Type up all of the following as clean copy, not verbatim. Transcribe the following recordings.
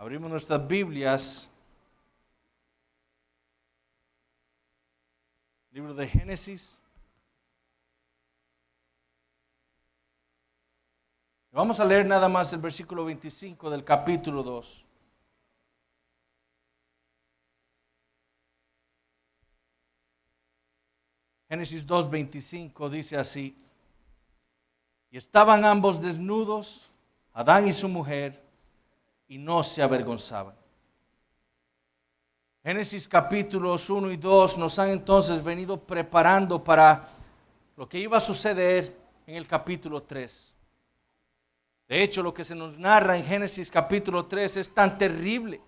Abrimos nuestras Biblias. Libro de Génesis. Vamos a leer nada más el versículo 25 del capítulo 2. Génesis 2:25 dice así: y estaban ambos desnudos, Adán y su mujer, y no se avergonzaban. Génesis capítulos 1 y 2 nos han entonces venido preparando para lo que iba a suceder en el capítulo 3. De hecho, lo que se nos narra en Génesis capítulo 3 es tan terrible,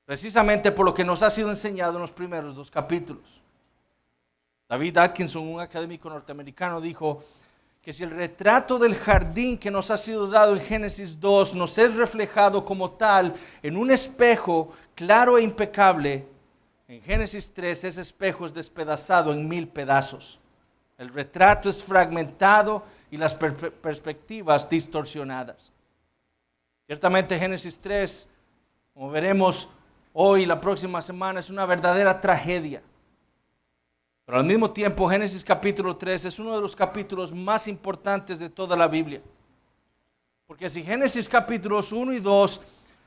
precisamente por lo que nos ha sido enseñado en los primeros dos capítulos. David Atkinson, un académico norteamericano, dijo que si el retrato del jardín que nos ha sido dado en Génesis 2 nos es reflejado como tal en un espejo claro e impecable, en Génesis 3 ese espejo es despedazado en 1000 pedazos. El retrato es fragmentado y las perspectivas distorsionadas. Ciertamente Génesis 3, como veremos hoy y la próxima semana, es una verdadera tragedia. Pero al mismo tiempo, Génesis capítulo 3 es uno de los capítulos más importantes de toda la Biblia. Porque si Génesis capítulos 1 y 2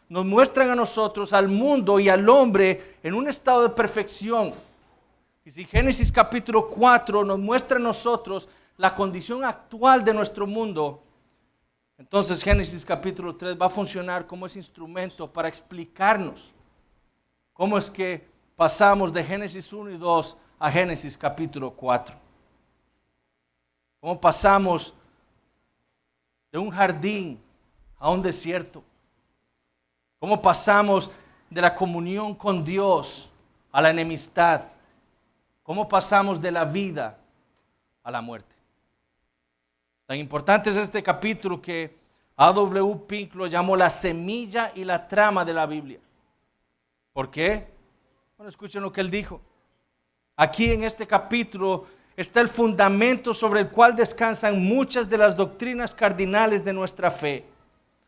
nos muestran a nosotros, al mundo y al hombre en un estado de perfección, y si Génesis capítulo 4 nos muestra a nosotros la condición actual de nuestro mundo, entonces Génesis capítulo 3 va a funcionar como ese instrumento para explicarnos cómo es que pasamos de Génesis 1 y 2 a Génesis capítulo 4. Cómo pasamos de un jardín a un desierto. Cómo pasamos de la comunión con Dios a la enemistad. Cómo pasamos de la vida a la muerte. Tan importante es este capítulo que A.W. Pink lo llamó la semilla y la trama de la Biblia. ¿Por qué? Bueno, escuchen lo que él dijo. Aquí en este capítulo está el fundamento sobre el cual descansan muchas de las doctrinas cardinales de nuestra fe.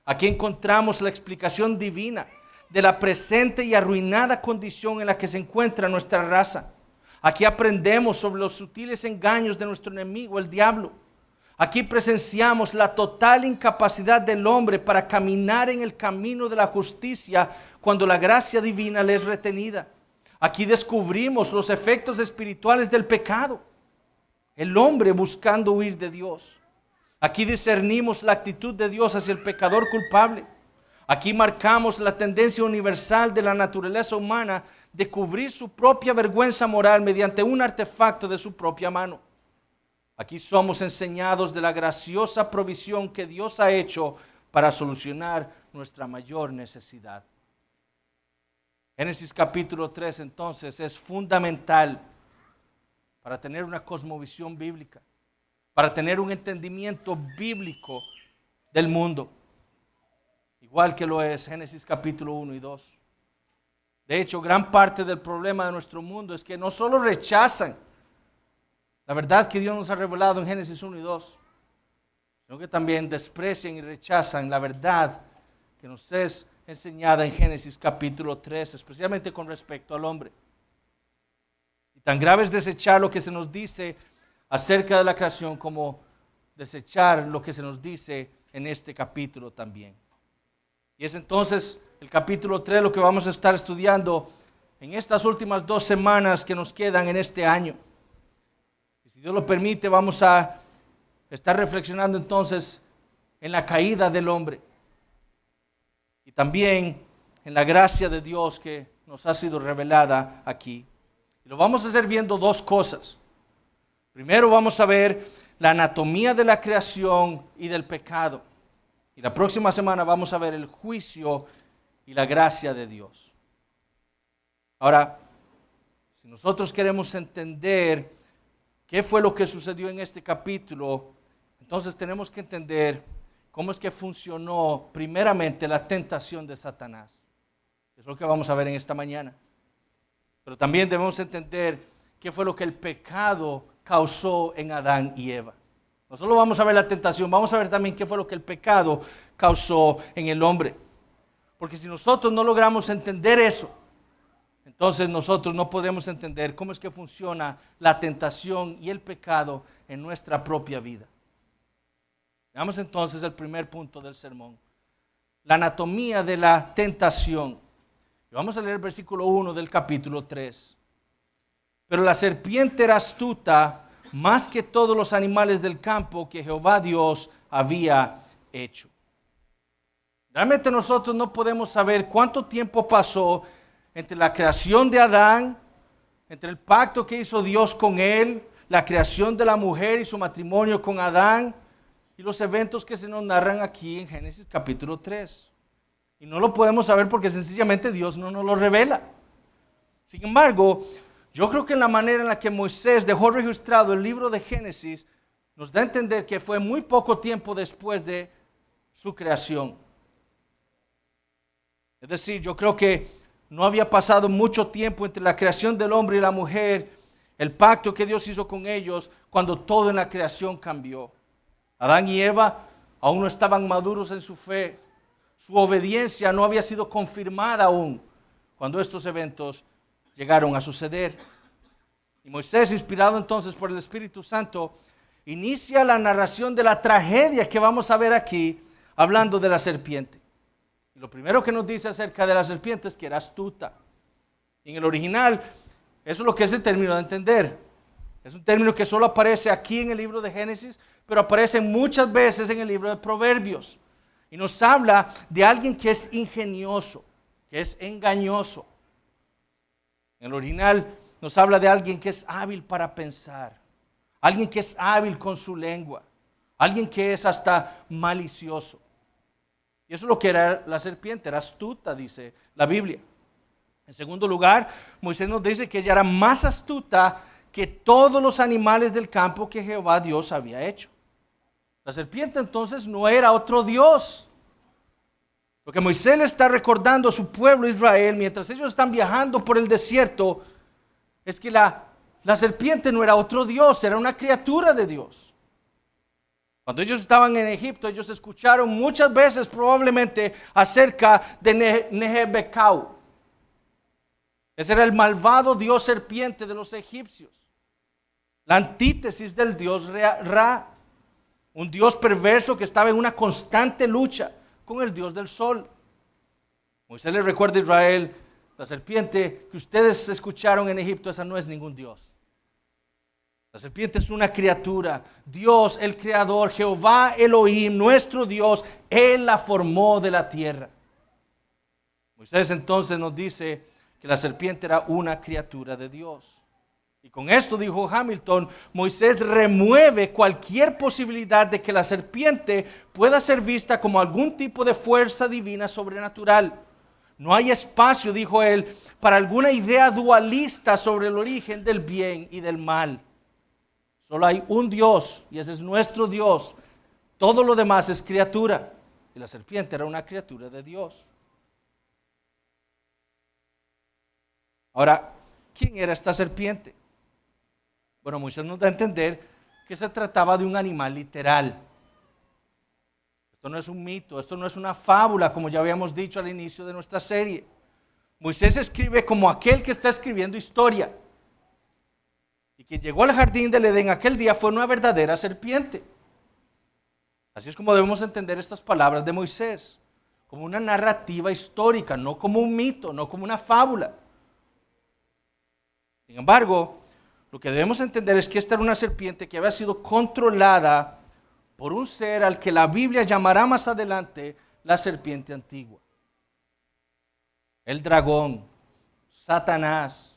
Aquí encontramos la explicación divina de la presente y arruinada condición en la que se encuentra nuestra raza. Aquí aprendemos sobre los sutiles engaños de nuestro enemigo, el diablo. Aquí presenciamos la total incapacidad del hombre para caminar en el camino de la justicia cuando la gracia divina le es retenida. Aquí descubrimos los efectos espirituales del pecado, el hombre buscando huir de Dios. Aquí discernimos la actitud de Dios hacia el pecador culpable. Aquí marcamos la tendencia universal de la naturaleza humana de cubrir su propia vergüenza moral mediante un artefacto de su propia mano. Aquí somos enseñados de la graciosa provisión que Dios ha hecho para solucionar nuestra mayor necesidad. Génesis capítulo 3 entonces es fundamental para tener una cosmovisión bíblica, para tener un entendimiento bíblico del mundo, igual que lo es Génesis capítulo 1 y 2. De hecho, gran parte del problema de nuestro mundo es que no solo rechazan la verdad que Dios nos ha revelado en Génesis 1 y 2, sino que también desprecian y rechazan la verdad que nos es enseñada en Génesis capítulo 3, especialmente con respecto al hombre. Y tan grave es desechar lo que se nos dice acerca de la creación como desechar lo que se nos dice en este capítulo también. Y es entonces el capítulo 3 lo que vamos a estar estudiando en estas últimas 2 semanas que nos quedan en este año. Y si Dios lo permite, vamos a estar reflexionando entonces en la caída del hombre. Y también en la gracia de Dios que nos ha sido revelada aquí. Y lo vamos a hacer viendo 2 cosas. Primero vamos a ver la anatomía de la creación y del pecado. Y la próxima semana vamos a ver el juicio y la gracia de Dios. Ahora, si nosotros queremos entender qué fue lo que sucedió en este capítulo, entonces tenemos que entender cómo es que funcionó primeramente la tentación de Satanás. Es lo que vamos a ver en esta mañana. Pero también debemos entender qué fue lo que el pecado causó en Adán y Eva. No solo vamos a ver la tentación, vamos a ver también qué fue lo que el pecado causó en el hombre. Porque si nosotros no logramos entender eso, entonces nosotros no podremos entender cómo es que funciona la tentación y el pecado en nuestra propia vida. Veamos entonces el primer punto del sermón, la anatomía de la tentación. Y vamos a leer el versículo 1 del capítulo 3. Pero la serpiente era astuta más que todos los animales del campo que Jehová Dios había hecho. Realmente nosotros no podemos saber cuánto tiempo pasó entre la creación de Adán, entre el pacto que hizo Dios con él, la creación de la mujer y su matrimonio con Adán, y los eventos que se nos narran aquí en Génesis capítulo 3. Y no lo podemos saber porque sencillamente Dios no nos lo revela. Sin embargo, yo creo que en la manera en la que Moisés dejó registrado el libro de Génesis, nos da a entender que fue muy poco tiempo después de su creación. Es decir, yo creo que no había pasado mucho tiempo entre la creación del hombre y la mujer, el pacto que Dios hizo con ellos, cuando todo en la creación cambió. Adán y Eva aún no estaban maduros en su fe. Su obediencia no había sido confirmada aún cuando estos eventos llegaron a suceder. Y Moisés, inspirado entonces por el Espíritu Santo, inicia la narración de la tragedia que vamos a ver aquí, hablando de la serpiente. Y lo primero que nos dice acerca de la serpiente es que era astuta. Y en el original, eso es lo que ese término da a entender. Es un término que solo aparece aquí en el libro de Génesis, pero aparece muchas veces en el libro de Proverbios. Y nos habla de alguien que es ingenioso, que es engañoso. En el original nos habla de alguien que es hábil para pensar, alguien que es hábil con su lengua, alguien que es hasta malicioso. Y eso es lo que era la serpiente, era astuta, dice la Biblia. En segundo lugar, Moisés nos dice que ella era más astuta que todos los animales del campo que Jehová Dios había hecho. La serpiente entonces no era otro Dios. Lo que Moisés le está recordando a su pueblo Israel mientras ellos están viajando por el desierto es que la serpiente no era otro Dios, era una criatura de Dios. Cuando ellos estaban en Egipto, ellos escucharon muchas veces probablemente acerca de Nehebekau. Ese era el malvado dios serpiente de los egipcios. La antítesis del dios Ra, un dios perverso que estaba en una constante lucha con el dios del sol. Moisés le recuerda a Israel, la serpiente que ustedes escucharon en Egipto, esa no es ningún dios. La serpiente es una criatura. Dios, el creador, Jehová Elohim, nuestro Dios, Él la formó de la tierra. Moisés entonces nos dice que la serpiente era una criatura de Dios. Y con esto, dijo Hamilton, Moisés remueve cualquier posibilidad de que la serpiente pueda ser vista como algún tipo de fuerza divina sobrenatural. No hay espacio, dijo él, para alguna idea dualista sobre el origen del bien y del mal. Solo hay un Dios y ese es nuestro Dios. Todo lo demás es criatura. Y la serpiente era una criatura de Dios. Ahora, ¿quién era esta serpiente? Bueno, Moisés nos da a entender que se trataba de un animal literal. Esto no es un mito, esto no es una fábula, como ya habíamos dicho al inicio de nuestra serie. Moisés escribe como aquel que está escribiendo historia. Y quien llegó al jardín del Edén aquel día fue una verdadera serpiente. Así es como debemos entender estas palabras de Moisés, como una narrativa histórica, no como un mito, no como una fábula. Sin embargo, lo que debemos entender es que esta era una serpiente que había sido controlada por un ser al que la Biblia llamará más adelante la serpiente antigua. El dragón, Satanás,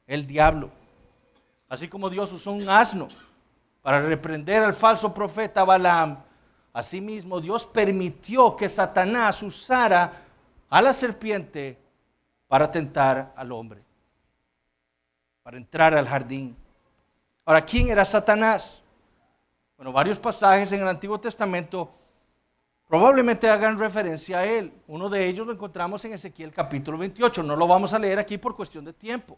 el diablo. Así como Dios usó un asno para reprender al falso profeta Balaam, asimismo Dios permitió que Satanás usara a la serpiente para tentar al hombre, para entrar al jardín. Ahora, ¿quién era Satanás? Bueno, varios pasajes en el Antiguo Testamento probablemente hagan referencia a él. Uno de ellos lo encontramos en Ezequiel capítulo 28. No lo vamos a leer aquí por cuestión de tiempo.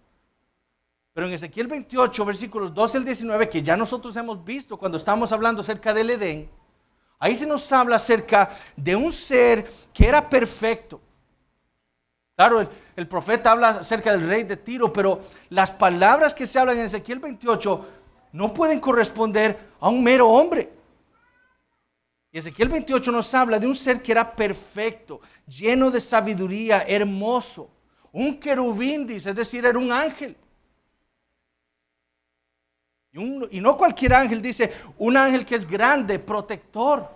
Pero en Ezequiel 28, versículos 12 al 19, que ya nosotros hemos visto cuando estamos hablando acerca del Edén, ahí se nos habla acerca de un ser que era perfecto, Claro, el profeta habla acerca del rey de Tiro, pero las palabras que se hablan en Ezequiel 28 no pueden corresponder a un mero hombre. Y Ezequiel 28 nos habla de un ser que era perfecto, lleno de sabiduría, hermoso. Un querubín, dice, es decir, era un ángel. Y no cualquier ángel, dice, un ángel que es grande, protector.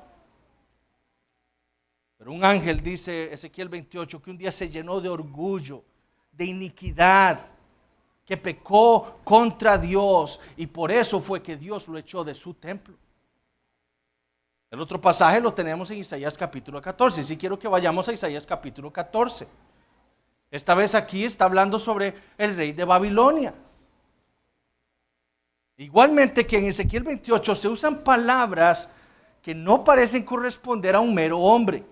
Pero un ángel, dice Ezequiel 28, que un día se llenó de orgullo, de iniquidad, que pecó contra Dios, y por eso fue que Dios lo echó de su templo. El otro pasaje lo tenemos en Isaías capítulo 14. Si quiero que vayamos a Isaías capítulo 14. Esta vez aquí está hablando sobre el rey de Babilonia. Igualmente que en Ezequiel 28 se usan palabras que no parecen corresponder a un mero hombre.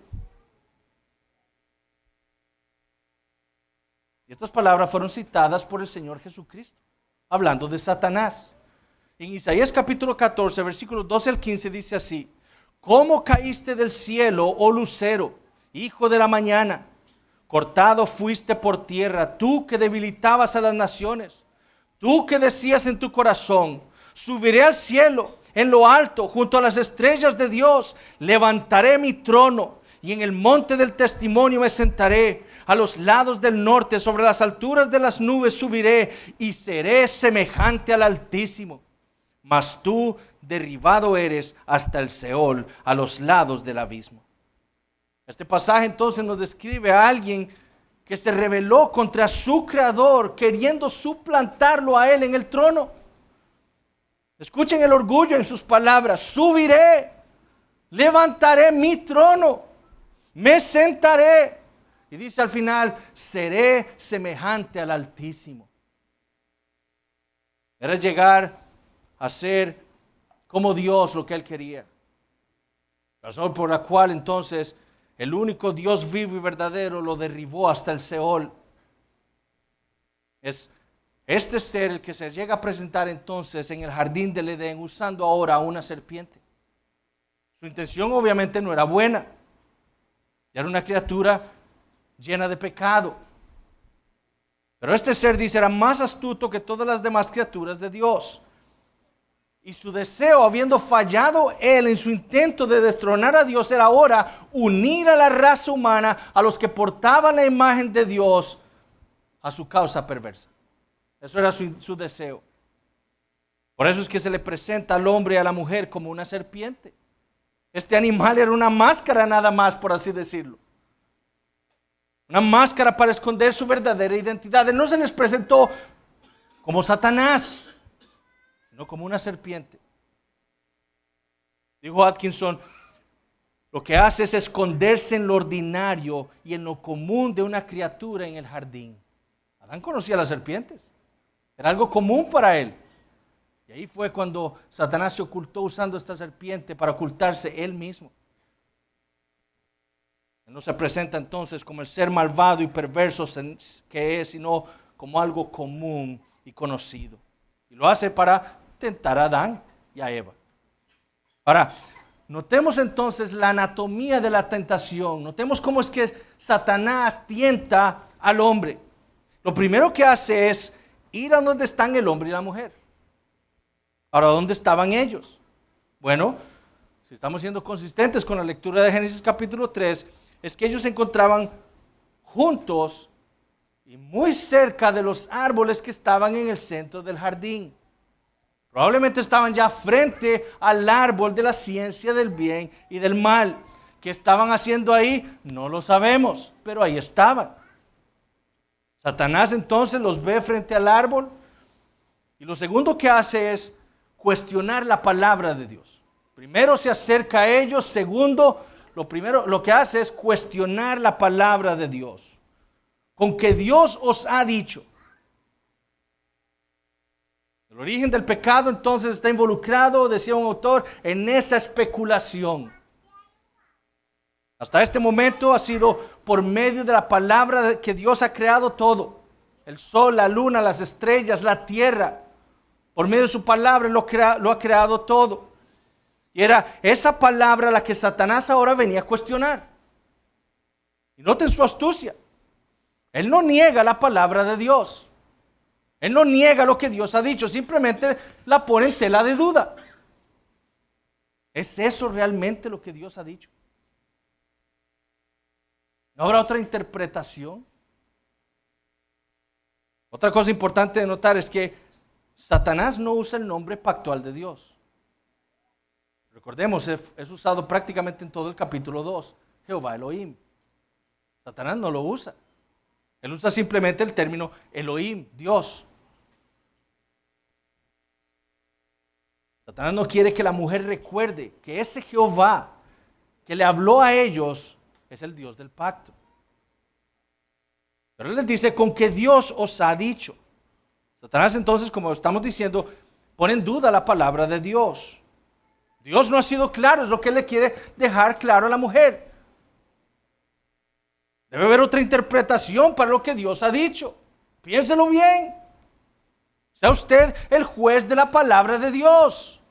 Y estas palabras fueron citadas por el Señor Jesucristo, hablando de Satanás. En Isaías capítulo 14, versículos 12 al 15 dice así: ¿Cómo caíste del cielo, oh lucero, hijo de la mañana? Cortado fuiste por tierra, tú que debilitabas a las naciones. Tú que decías en tu corazón: subiré al cielo, en lo alto, junto a las estrellas de Dios. Levantaré mi trono y en el monte del testimonio me sentaré. A los lados del norte, sobre las alturas de las nubes subiré y seré semejante al Altísimo. Mas tú derribado eres hasta el Seol, a los lados del abismo. Este pasaje entonces nos describe a alguien que se rebeló contra su creador, queriendo suplantarlo a él en el trono. Escuchen el orgullo en sus palabras: subiré, levantaré mi trono, me sentaré. Y dice al final: seré semejante al Altísimo. Era llegar a ser como Dios, lo que él quería. Razón por la cual entonces el único Dios vivo y verdadero lo derribó hasta el Seol. Es este ser el que se llega a presentar entonces en el jardín del Edén, usando ahora una serpiente. Su intención obviamente no era buena. Era una criatura llena de pecado. Pero este ser, dice, era más astuto que todas las demás criaturas de Dios. Y su deseo, habiendo fallado él en su intento de destronar a Dios, era ahora unir a la raza humana, a los que portaban la imagen de Dios, a su causa perversa. Eso era su deseo. Por eso es que se le presenta al hombre y a la mujer como una serpiente. Este animal era una máscara nada más, por así decirlo. Una máscara para esconder su verdadera identidad. Él no se les presentó como Satanás, sino como una serpiente. Dijo Atkinson: lo que hace es esconderse en lo ordinario y en lo común de una criatura en el jardín. Adán conocía a las serpientes. Era algo común para él. Y ahí fue cuando Satanás se ocultó usando esta serpiente para ocultarse él mismo. Él no se presenta entonces como el ser malvado y perverso que es, sino como algo común y conocido. Y lo hace para tentar a Adán y a Eva. Ahora, notemos entonces la anatomía de la tentación. Notemos cómo es que Satanás tienta al hombre. Lo primero que hace es ir a donde están el hombre y la mujer. Ahora, ¿dónde estaban ellos? Bueno, si estamos siendo consistentes con la lectura de Génesis capítulo 3, es que ellos se encontraban juntos y muy cerca de los árboles que estaban en el centro del jardín. Probablemente estaban ya frente al árbol de la ciencia del bien y del mal. ¿Qué estaban haciendo ahí? No lo sabemos, pero ahí estaban. Satanás entonces los ve frente al árbol y lo segundo que hace es cuestionar la palabra de Dios. Primero se acerca a ellos, segundo, lo que hace es cuestionar la palabra de Dios. Con que Dios os ha dicho. El origen del pecado entonces está involucrado, decía un autor, en esa especulación. Hasta este momento ha sido por medio de la palabra que Dios ha creado todo. El sol, la luna, las estrellas, la tierra. Por medio de su palabra lo ha creado todo. Y era esa palabra la que Satanás ahora venía a cuestionar. Y noten su astucia. Él no niega la palabra de Dios. Él no niega lo que Dios ha dicho, simplemente la pone en tela de duda. ¿Es eso realmente lo que Dios ha dicho? ¿No habrá otra interpretación? Otra cosa importante de notar es que Satanás no usa el nombre pactual de Dios. Recordemos, es usado prácticamente en todo el capítulo 2, Jehová Elohim. Satanás no lo usa. Él usa simplemente el término Elohim, Dios. Satanás no quiere que la mujer recuerde que ese Jehová que le habló a ellos es el Dios del pacto. Pero él les dice, con que Dios os ha dicho. Satanás entonces, como estamos diciendo, pone en duda la palabra de Dios. Dios no ha sido claro, es lo que él le quiere dejar claro a la mujer. Debe haber otra interpretación para lo que Dios ha dicho. Piénselo bien. Sea usted el juez de la palabra de Dios.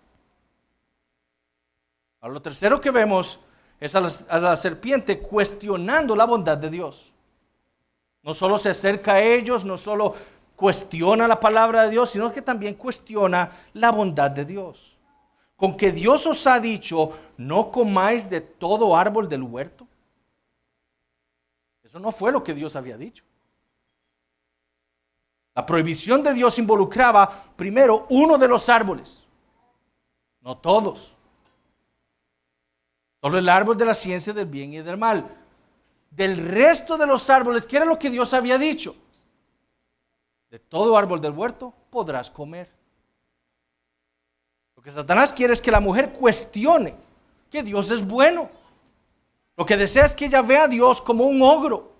Ahora, lo tercero que vemos es a la serpiente cuestionando la bondad de Dios. No solo se acerca a ellos, no solo cuestiona la palabra de Dios, sino que también cuestiona la bondad de Dios. Con que Dios os ha dicho, no comáis de todo árbol del huerto. Eso no fue lo que Dios había dicho. La prohibición de Dios involucraba primero uno de los árboles, no todos. Solo el árbol de la ciencia del bien y del mal. Del resto de los árboles, ¿qué era lo que Dios había dicho? De todo árbol del huerto podrás comer. Lo que Satanás quiere es que la mujer cuestione que Dios es bueno. Lo que desea es que ella vea a Dios como un ogro,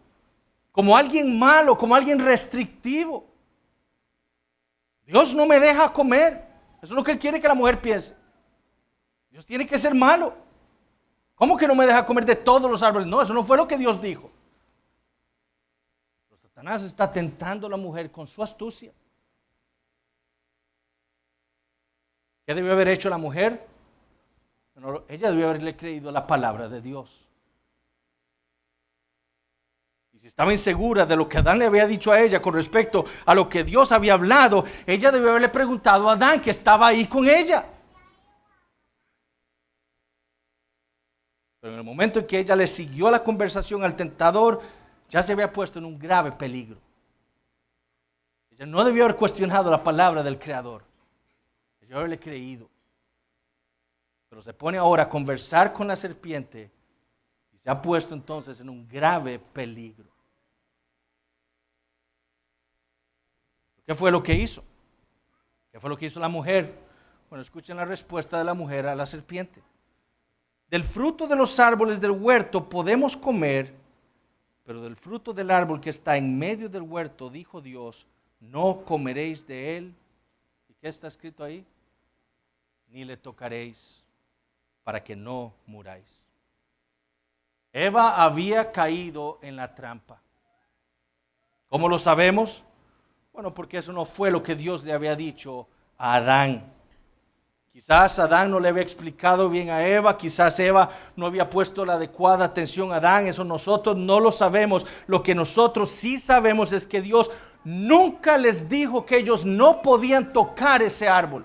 como alguien malo, como alguien restrictivo. Dios no me deja comer. Eso es lo que él quiere que la mujer piense. Dios tiene que ser malo. ¿Cómo que no me deja comer de todos los árboles? No, eso no fue lo que Dios dijo. Pero Satanás está tentando a la mujer con su astucia. ¿Qué debió haber hecho la mujer? Bueno, ella debió haberle creído la palabra de Dios. Y si estaba insegura de lo que Adán le había dicho a ella con respecto a lo que Dios había hablado, ella debió haberle preguntado a Adán, que estaba ahí con ella. Pero en el momento en que ella le siguió la conversación al tentador, ya se había puesto en un grave peligro. Ella no debió haber cuestionado la palabra del Creador. Debió haberle creído. Pero se pone ahora a conversar con la serpiente y se ha puesto entonces en un grave peligro. ¿Qué fue lo que hizo? ¿Qué fue lo que hizo la mujer? Bueno, escuchen la respuesta de la mujer a la serpiente. Del fruto de los árboles del huerto podemos comer, pero del fruto del árbol que está en medio del huerto, dijo Dios, no comeréis de él. ¿Y qué está escrito ahí? Ni le tocaréis, para que no muráis. Eva había caído en la trampa. ¿Cómo lo sabemos? Bueno, porque eso no fue lo que Dios le había dicho a Adán. Quizás Adán no le había explicado bien a Eva, quizás Eva no había puesto la adecuada atención a Adán, eso nosotros no lo sabemos. Lo que nosotros sí sabemos es que Dios nunca les dijo que ellos no podían tocar ese árbol.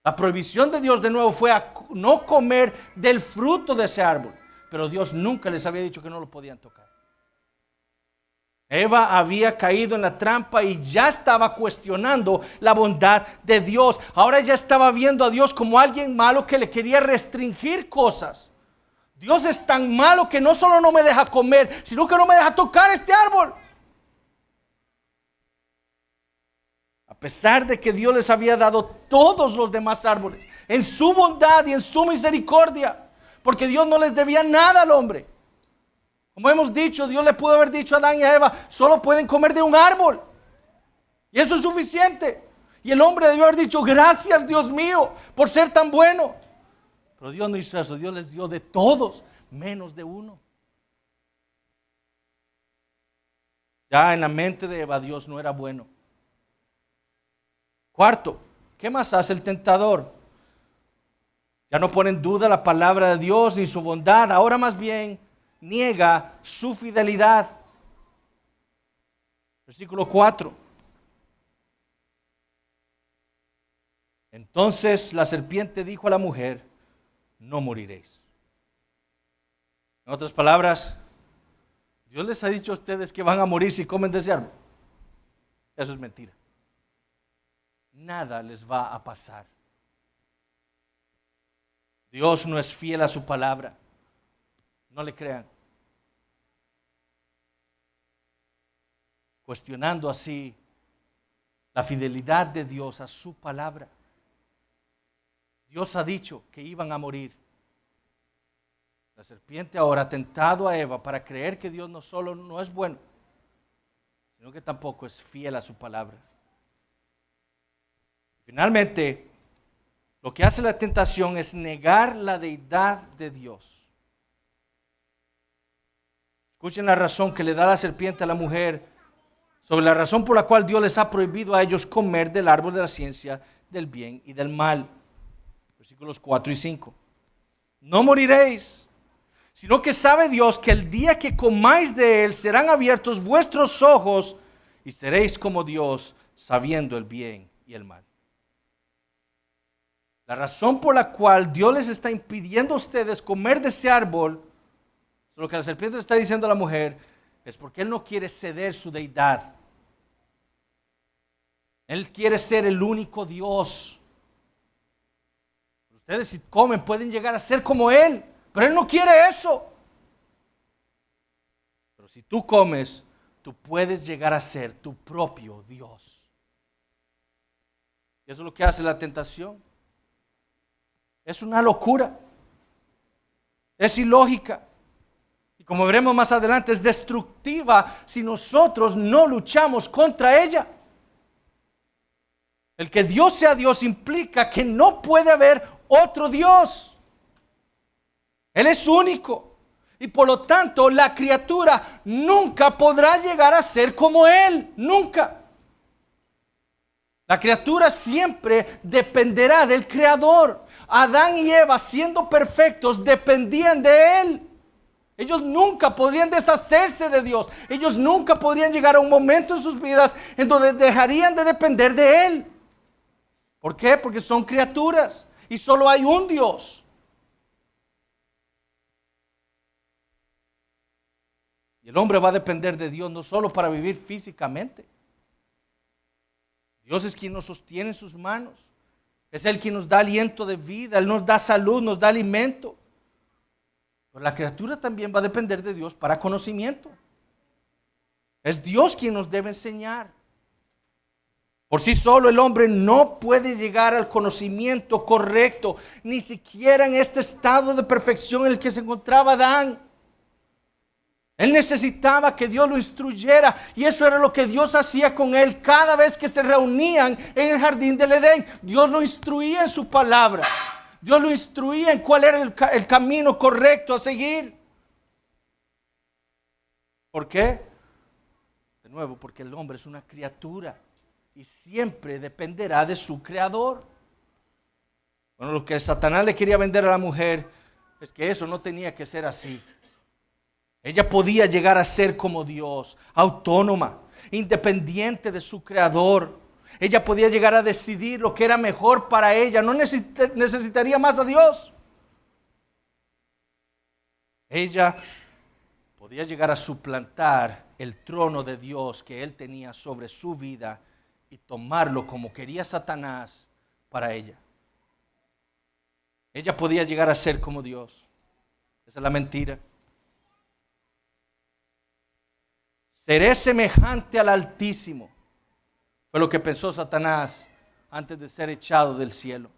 La prohibición de Dios de nuevo fue a no comer del fruto de ese árbol, pero Dios nunca les había dicho que no lo podían tocar. Eva había caído en la trampa y ya estaba cuestionando la bondad de Dios. Ahora ya estaba viendo a Dios como alguien malo que le quería restringir cosas. Dios es tan malo que no solo no me deja comer, sino que no me deja tocar este árbol. A pesar de que Dios les había dado todos los demás árboles, en su bondad y en su misericordia, porque Dios no les debía nada al hombre. Como hemos dicho, Dios le pudo haber dicho a Adán y a Eva, solo pueden comer de un árbol. Y eso es suficiente. Y el hombre debió haber dicho, gracias Dios mío, por ser tan bueno. Pero Dios no hizo eso, Dios les dio de todos, menos de uno. Ya en la mente de Eva, Dios no era bueno. Cuarto, ¿qué más hace el tentador? Ya no pone en duda la palabra de Dios ni su bondad, ahora más bien niega su fidelidad. Versículo 4. Entonces la serpiente dijo a la mujer: no moriréis. En otras palabras, Dios les ha dicho a ustedes que van a morir si comen de ese árbol. Eso es mentira. Nada les va a pasar. Dios no es fiel a su palabra. No le crean. Cuestionando así la fidelidad de Dios a su palabra. Dios ha dicho que iban a morir. La serpiente ahora ha tentado a Eva para creer que Dios no solo no es bueno, sino que tampoco es fiel a su palabra. Finalmente, lo que hace la tentación es negar la deidad de Dios. Escuchen la razón que le da la serpiente a la mujer sobre la razón por la cual Dios les ha prohibido a ellos comer del árbol de la ciencia del bien y del mal. Versículos 4 y 5. No moriréis, sino que sabe Dios que el día que comáis de él serán abiertos vuestros ojos y seréis como Dios, sabiendo el bien y el mal. La razón por la cual Dios les está impidiendo a ustedes comer de ese árbol, lo que la serpiente le está diciendo a la mujer, es porque Él no quiere ceder su deidad. Él quiere ser el único Dios. Ustedes si comen pueden llegar a ser como Él, pero Él no quiere eso. Pero si tú comes, tú puedes llegar a ser tu propio Dios. Y eso es lo que hace la tentación. Es una locura. Es ilógica. Y como veremos más adelante, es destructiva si nosotros no luchamos contra ella. El que Dios sea Dios implica que no puede haber otro Dios. Él es único. Y por lo tanto, la criatura nunca podrá llegar a ser como Él. Nunca. La criatura siempre dependerá del Creador. Adán y Eva, siendo perfectos, dependían de Él. Ellos nunca podrían deshacerse de Dios. Ellos nunca podrían llegar a un momento en sus vidas en donde dejarían de depender de Él. ¿Por qué? Porque son criaturas y solo hay un Dios. Y el hombre va a depender de Dios no solo para vivir físicamente. Dios es quien nos sostiene en sus manos. Es Él quien nos da aliento de vida. Él nos da salud, nos da alimento. Pero la criatura también va a depender de Dios para conocimiento. Es Dios quien nos debe enseñar. Por sí solo el hombre no puede llegar al conocimiento correcto, ni siquiera en este estado de perfección en el que se encontraba Adán. Él necesitaba que Dios lo instruyera, y eso era lo que Dios hacía con él cada vez que se reunían en el jardín del Edén. Dios lo instruía en su palabra. Dios lo instruía en cuál era el camino correcto a seguir. ¿Por qué? De nuevo, porque el hombre es una criatura y siempre dependerá de su creador. Bueno, lo que Satanás le quería vender a la mujer es que eso no tenía que ser así. Ella podía llegar a ser como Dios, autónoma, independiente de su creador. Ella podía llegar a decidir lo que era mejor para ella. No necesitaría más a Dios. Ella podía llegar a suplantar el trono de Dios que Él tenía sobre su vida y tomarlo como quería Satanás para ella. Ella podía llegar a ser como Dios. Esa es la mentira. Seré semejante al Altísimo. Fue lo que pensó Satanás antes de ser echado del cielo.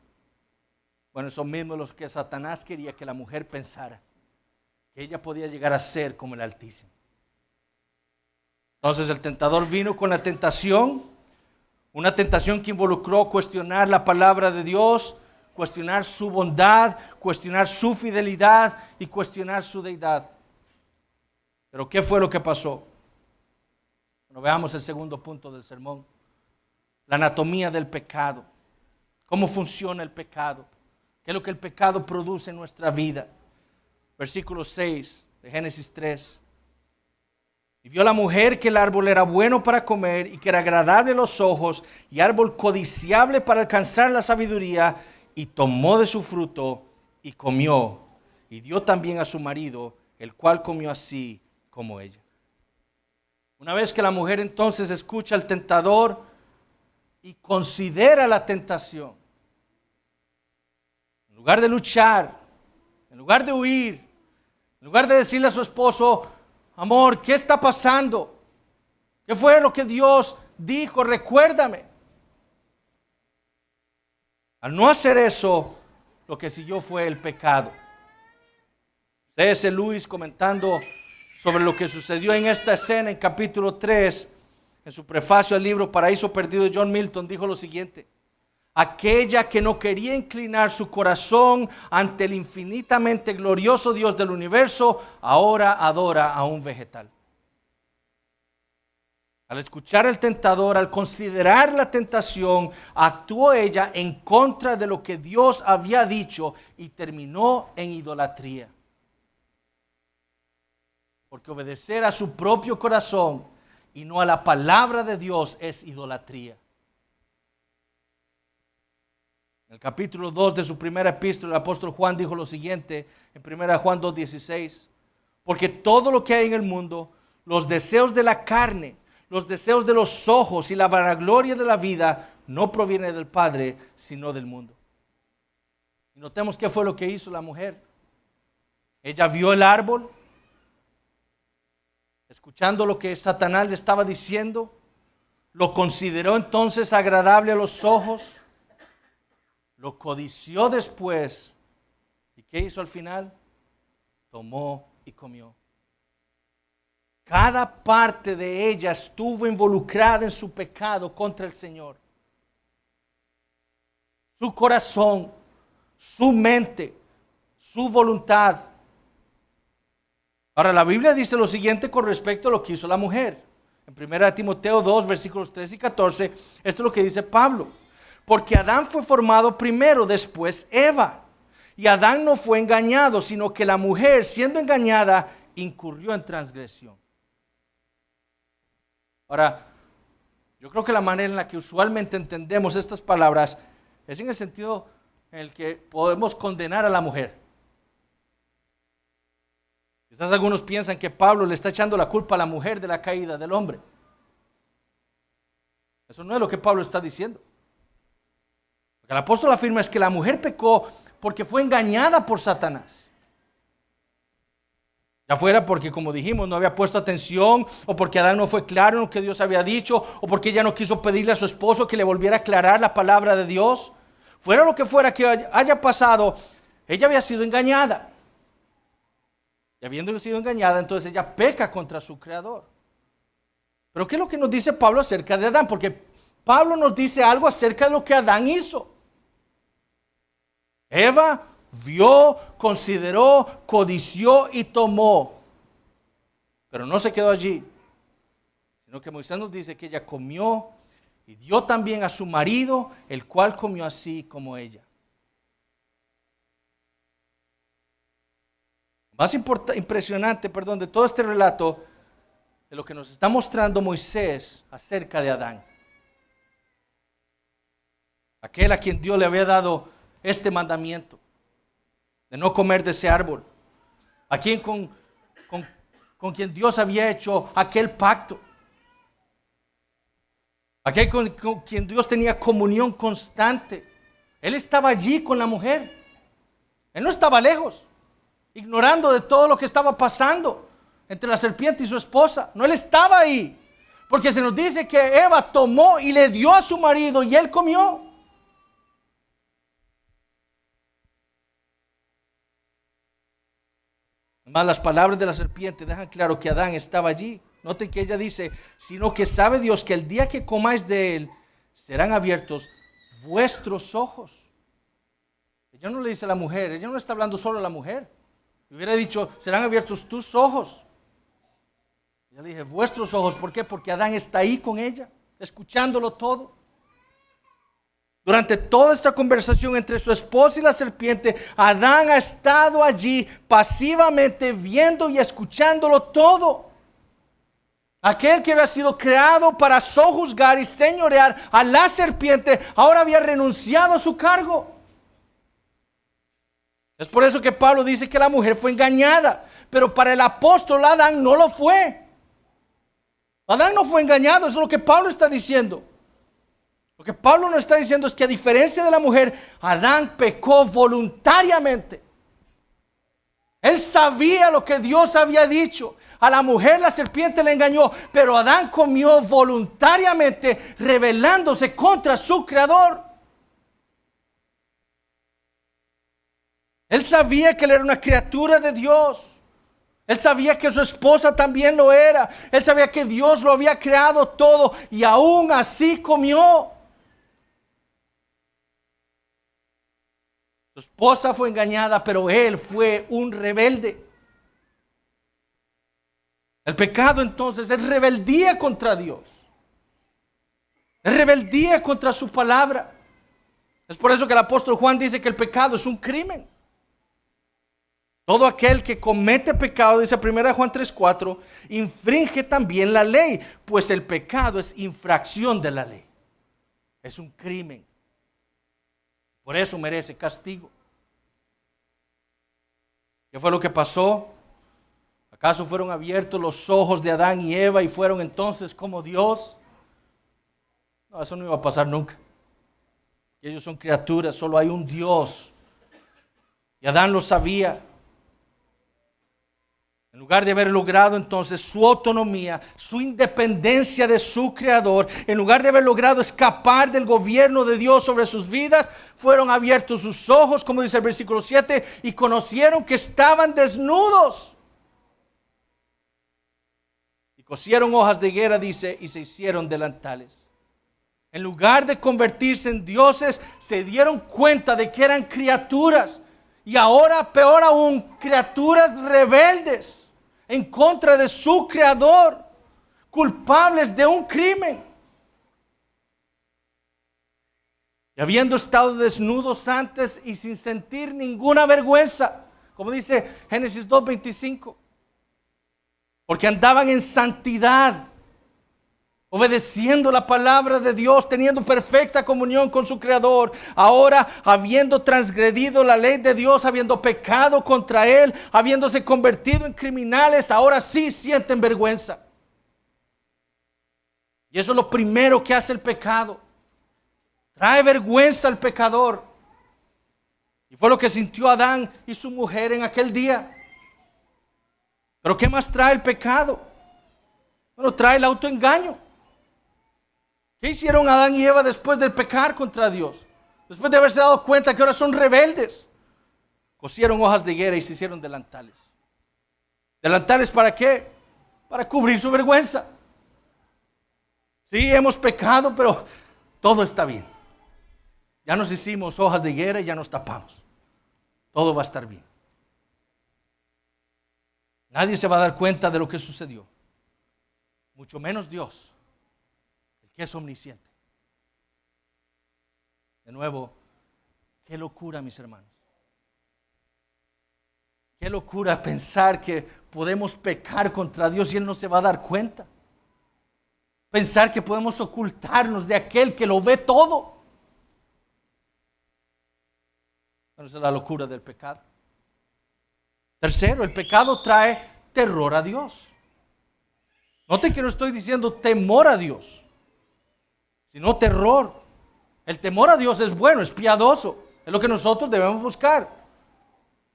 Bueno, eso mismo es lo que Satanás quería que la mujer pensara. Que ella podía llegar a ser como el Altísimo. Entonces el tentador vino con la tentación. Una tentación que involucró cuestionar la palabra de Dios, cuestionar su bondad, cuestionar su fidelidad y cuestionar su deidad. Pero ¿qué fue lo que pasó? Bueno, veamos el segundo punto del sermón. La anatomía del pecado. ¿Cómo funciona el pecado? ¿Qué es lo que el pecado produce en nuestra vida? Versículo 6 de Génesis 3. Y vio la mujer que el árbol era bueno para comer y que era agradable a los ojos y árbol codiciable para alcanzar la sabiduría, y tomó de su fruto y comió, y dio también a su marido, el cual comió así como ella. Una vez que la mujer entonces escucha al tentador y considera la tentación, en lugar de luchar, en lugar de huir, en lugar de decirle a su esposo: amor, ¿qué está pasando? ¿Qué fue lo que Dios dijo? Recuérdame. Al no hacer eso, lo que siguió fue el pecado. C.S. Lewis, comentando sobre lo que sucedió en esta escena en capítulo 3, en su prefacio al libro Paraíso Perdido de John Milton, dijo lo siguiente: aquella que no quería inclinar su corazón ante el infinitamente glorioso Dios del universo, ahora adora a un vegetal. Al escuchar al tentador, al considerar la tentación, actuó ella en contra de lo que Dios había dicho y terminó en idolatría. Porque obedecer a su propio corazón y no a la palabra de Dios es idolatría. En el capítulo 2 de su primera epístola, el apóstol Juan dijo lo siguiente, en 1 Juan 2:16: porque todo lo que hay en el mundo, los deseos de la carne, los deseos de los ojos y la vanagloria de la vida, no proviene del Padre, sino del mundo. Y notemos qué fue lo que hizo la mujer. Ella vio el árbol, escuchando lo que Satanás le estaba diciendo, lo consideró entonces agradable a los ojos, lo codició después. ¿Y qué hizo al final? Tomó y comió. Cada parte de ella estuvo involucrada en su pecado contra el Señor. Su corazón, su mente, su voluntad. Ahora la Biblia dice lo siguiente con respecto a lo que hizo la mujer. En 1 Timoteo 2, versículos 13 y 14, esto es lo que dice Pablo: porque Adán fue formado primero, después Eva. Y Adán no fue engañado, sino que la mujer, siendo engañada, incurrió en transgresión. Ahora, yo creo que la manera en la que usualmente entendemos estas palabras es en el sentido en el que podemos condenar a la mujer. Quizás algunos piensan que Pablo le está echando la culpa a la mujer de la caída del hombre. Eso no es lo que Pablo está diciendo. Lo que el apóstol afirma es que la mujer pecó porque fue engañada por Satanás. Ya fuera porque, como dijimos, no había puesto atención, o porque Adán no fue claro en lo que Dios había dicho, o porque ella no quiso pedirle a su esposo que le volviera a aclarar la palabra de Dios. Fuera lo que fuera que haya pasado, ella había sido engañada. Y habiendo sido engañada, entonces ella peca contra su creador. Pero ¿qué es lo que nos dice Pablo acerca de Adán? Porque Pablo nos dice algo acerca de lo que Adán hizo. Eva vio, consideró, codició y tomó. Pero no se quedó allí, sino que Moisés nos dice que ella comió y dio también a su marido, el cual comió así como ella. Más impresionante, de todo este relato, de lo que nos está mostrando Moisés acerca de Adán. Aquel a quien Dios le había dado este mandamiento de no comer de ese árbol. A quien con quien Dios había hecho aquel pacto. Aquel con quien Dios tenía comunión constante. Él estaba allí con la mujer. Él no estaba lejos, ignorando de todo lo que estaba pasando entre la serpiente y su esposa. No, él estaba ahí. Porque se nos dice que Eva tomó y le dio a su marido y él comió. Más las palabras de la serpiente dejan claro que Adán estaba allí. Noten que ella dice: sino que sabe Dios que el día que comáis de él, serán abiertos vuestros ojos. Ella no le dice a la mujer, ella no está hablando solo a la mujer. Hubiera dicho: serán abiertos tus ojos. Ella le dije: vuestros ojos. ¿Por qué? Porque Adán está ahí con ella, escuchándolo todo. Durante toda esta conversación entre su esposa y la serpiente, Adán ha estado allí pasivamente viendo y escuchándolo todo. Aquel que había sido creado para sojuzgar y señorear a la serpiente, ahora había renunciado a su cargo. Es por eso que Pablo dice que la mujer fue engañada, pero para el apóstol Adán no lo fue. Adán no fue engañado, eso es lo que Pablo está diciendo. Lo que Pablo no está diciendo es que a diferencia de la mujer, Adán pecó voluntariamente. Él sabía lo que Dios había dicho. A la mujer la serpiente le engañó, pero Adán comió voluntariamente, rebelándose contra su creador. Él sabía que él era una criatura de Dios. Él sabía que su esposa también lo era. Él sabía que Dios lo había creado todo y aún así comió. Su esposa fue engañada, pero él fue un rebelde. El pecado entonces es rebeldía contra Dios. Es rebeldía contra su palabra. Es por eso que el apóstol Juan dice que el pecado es un crimen. Todo aquel que comete pecado, dice 1 Juan 3:4, infringe también la ley, pues el pecado es infracción de la ley. Es un crimen. Por eso merece castigo. ¿Qué fue lo que pasó? ¿Acaso fueron abiertos los ojos de Adán y Eva y fueron entonces como Dios? No, eso no iba a pasar nunca. Ellos son criaturas, solo hay un Dios. Y Adán lo sabía. En lugar de haber logrado entonces su autonomía, su independencia de su creador, en lugar de haber logrado escapar del gobierno de Dios sobre sus vidas, fueron abiertos sus ojos, como dice el versículo 7, y conocieron que estaban desnudos. Y cosieron hojas de higuera, dice, y se hicieron delantales. En lugar de convertirse en dioses, se dieron cuenta de que eran criaturas. Y ahora, peor aún, criaturas rebeldes en contra de su creador, culpables de un crimen. Y habiendo estado desnudos antes y sin sentir ninguna vergüenza, como dice Génesis 2:25, porque andaban en santidad, obedeciendo la palabra de Dios, teniendo perfecta comunión con su creador. Ahora, habiendo transgredido la ley de Dios, habiendo pecado contra él, habiéndose convertido en criminales, ahora sí sienten vergüenza. Y eso es lo primero que hace el pecado. Trae vergüenza al pecador. Y fue lo que sintió Adán y su mujer en aquel día. Pero ¿qué más trae el pecado? Bueno, trae el autoengaño. ¿Qué hicieron Adán y Eva después de pecar contra Dios? Después de haberse dado cuenta que ahora son rebeldes. Cosieron hojas de higuera y se hicieron delantales. ¿Delantales para qué? Para cubrir su vergüenza. Sí, hemos pecado, pero todo está bien. Ya nos hicimos hojas de higuera y ya nos tapamos. Todo va a estar bien. Nadie se va a dar cuenta de lo que sucedió. Mucho menos Dios, que es omnisciente. De nuevo, qué locura, mis hermanos. Qué locura pensar que podemos pecar contra Dios y Él no se va a dar cuenta. Pensar que podemos ocultarnos de aquel que lo ve todo. Pero esa es la locura del pecado. Tercero, el pecado trae terror a Dios. Noten que no estoy diciendo temor a Dios, sino terror. El temor a Dios es bueno, es piadoso, es lo que nosotros debemos buscar.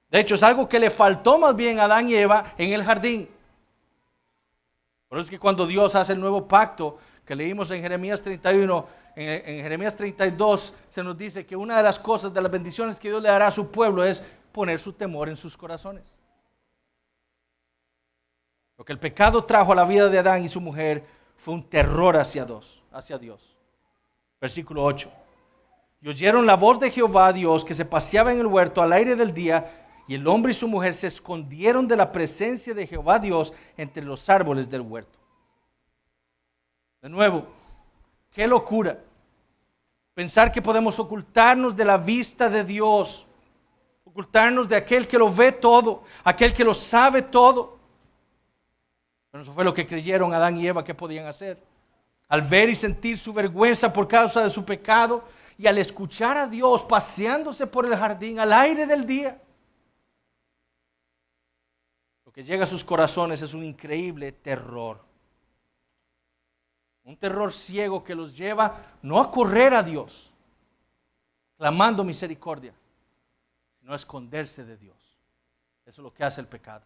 De hecho, es algo que le faltó más bien a Adán y Eva en el jardín. Por eso es que cuando Dios hace el nuevo pacto que leímos en Jeremías 31, en Jeremías 32 se nos dice que una de las cosas, de las bendiciones que Dios le dará a su pueblo, es poner su temor en sus corazones. Lo que el pecado trajo a la vida de Adán y su mujer fue un terror hacia Dios. Versículo 8. Y oyeron la voz de Jehová Dios que se paseaba en el huerto al aire del día, y el hombre y su mujer se escondieron de la presencia de Jehová Dios entre los árboles del huerto. De nuevo, qué locura pensar que podemos ocultarnos de la vista de Dios, ocultarnos de aquel que lo ve todo, aquel que lo sabe todo. Pero eso fue lo que creyeron Adán y Eva que podían hacer. Al ver y sentir su vergüenza por causa de su pecado y al escuchar a Dios paseándose por el jardín al aire del día, lo que llega a sus corazones es un increíble terror. Un terror ciego que los lleva no a correr a Dios, clamando misericordia, sino a esconderse de Dios. Eso es lo que hace el pecado.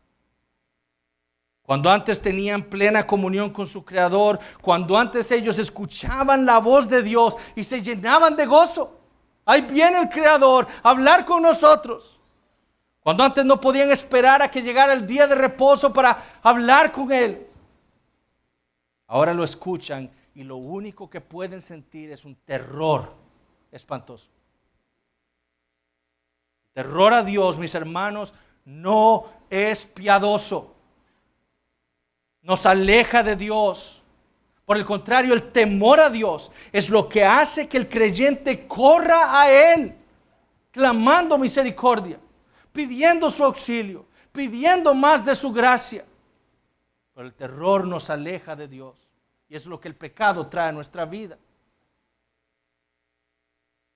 Cuando antes tenían plena comunión con su Creador, cuando antes ellos escuchaban la voz de Dios y se llenaban de gozo. Ahí viene el Creador a hablar con nosotros. Cuando antes no podían esperar a que llegara el día de reposo para hablar con Él. Ahora lo escuchan y lo único que pueden sentir es un terror espantoso. Terror a Dios, mis hermanos, no es piadoso. Nos aleja de Dios. Por el contrario, el temor a Dios es lo que hace que el creyente corra a Él, clamando misericordia, pidiendo su auxilio, pidiendo más de su gracia. Pero el terror nos aleja de Dios y es lo que el pecado trae a nuestra vida.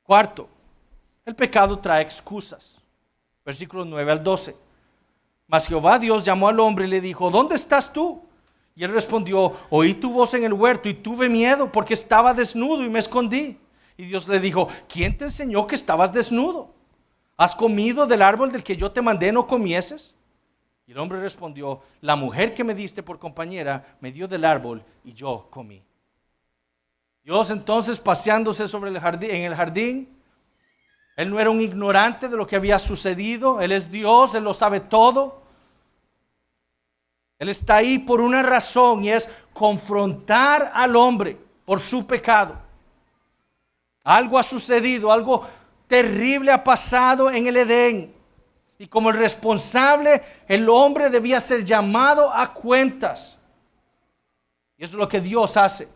Cuarto, el pecado trae excusas. Versículos 9 al 12. Mas Jehová Dios llamó al hombre y le dijo: ¿dónde estás tú? Y él respondió: oí tu voz en el huerto y tuve miedo porque estaba desnudo y me escondí. Y Dios le dijo: ¿quién te enseñó que estabas desnudo? ¿Has comido del árbol del que yo te mandé no comieses? Y el hombre respondió: la mujer que me diste por compañera me dio del árbol y yo comí. Dios entonces, paseándose sobre el jardín, en el jardín, Él no era un ignorante de lo que había sucedido. Él es Dios, Él lo sabe todo. Él está ahí por una razón y es confrontar al hombre por su pecado. Algo ha sucedido, algo terrible ha pasado en el Edén. Y como el responsable, el hombre debía ser llamado a cuentas. Y eso es lo que Dios hace.